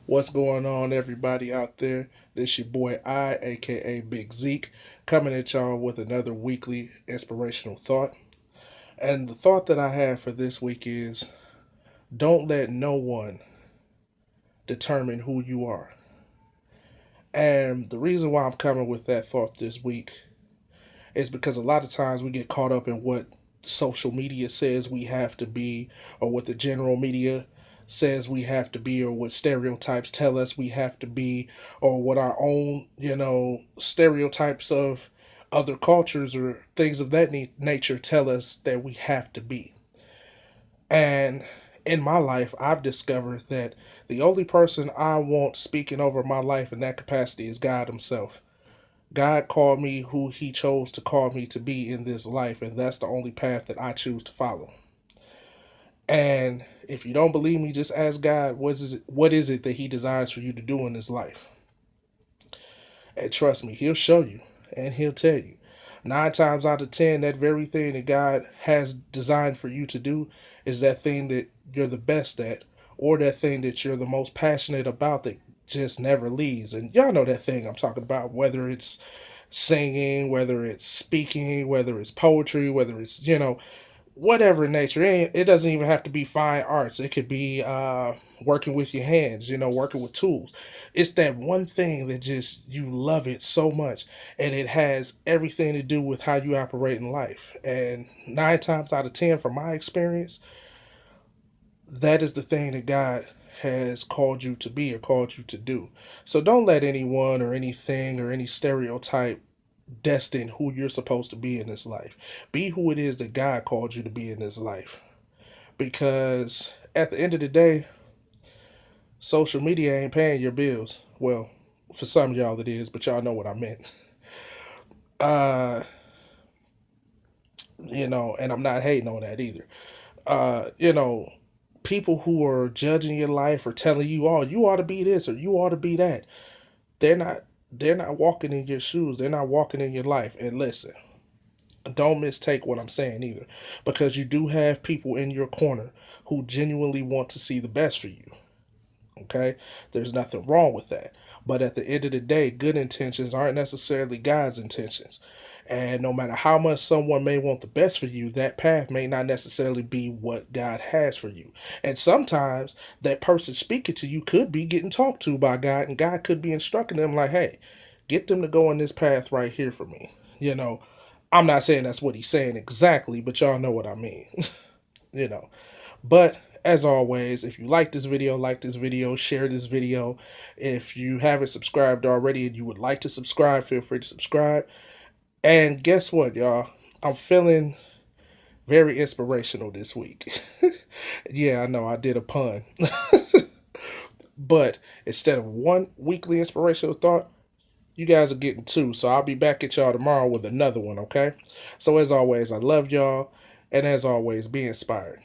What's going on, everybody out there? This your boy aka Big Zeke, coming at y'all with another weekly inspirational thought. And the thought that I have for this week is don't let no one determine who you are. And the reason why I'm coming with that thought this week is because a lot of times we get caught up in what social media says we have to be, or what the general media says we have to be, or what stereotypes tell us we have to be, or what our own, stereotypes of other cultures or things of that nature tell us that we have to be. And in my life, I've discovered that the only person I want speaking over my life in that capacity is God Himself. God called me who He chose to call me to be in this life, and that's the only path that I choose to follow. And if you don't believe me, just ask God what is it that He desires for you to do in this life. And trust me, He'll show you and He'll tell you. 9 times out of 10, that very thing that God has designed for you to do is that thing that you're the best at, or that thing that you're the most passionate about that just never leaves. And y'all know that thing I'm talking about, whether it's singing, whether it's speaking, whether it's poetry, whether it's, whatever in nature. It doesn't even have to be fine arts. It could be working with your hands, working with tools. It's that one thing that just you love it so much, and it has everything to do with how you operate in life. And 9 times out of 10, from my experience, that is the thing that God has called you to be or called you to do. So don't let anyone or anything or any stereotype destine who you're supposed to be in this life. Be who it is that God called you to be in this life. Because at the end of the day, social media ain't paying your bills. Well, for some of y'all it is, but y'all know what I meant. Uh, and I'm not hating on that either. Uh, you know, People who are judging your life or telling you, "Oh, you ought to be this or you ought to be that." They're not they're not walking in your shoes. They're not walking in your life. And listen, don't mistake what I'm saying either, because you do have people in your corner who genuinely want to see the best for you. Okay, there's nothing wrong with that. But at the end of the day, good intentions aren't necessarily God's intentions. And no matter how much someone may want the best for you, that path may not necessarily be what God has for you. And sometimes that person speaking to you could be getting talked to by God, and God could be instructing them, like, hey, get them to go on this path right here for me. You know, I'm not saying that's what he's saying exactly, but y'all know what I mean. you know. But as always, if you like this video, share this video. If you haven't subscribed already and you would like to subscribe, feel free to subscribe. And guess what, y'all? I'm feeling very inspirational this week. Yeah, I know I did a pun. But instead of one weekly inspirational thought, you guys are getting two. So I'll be back at y'all tomorrow with another one, okay? So as always, I love y'all. And as always, be inspired.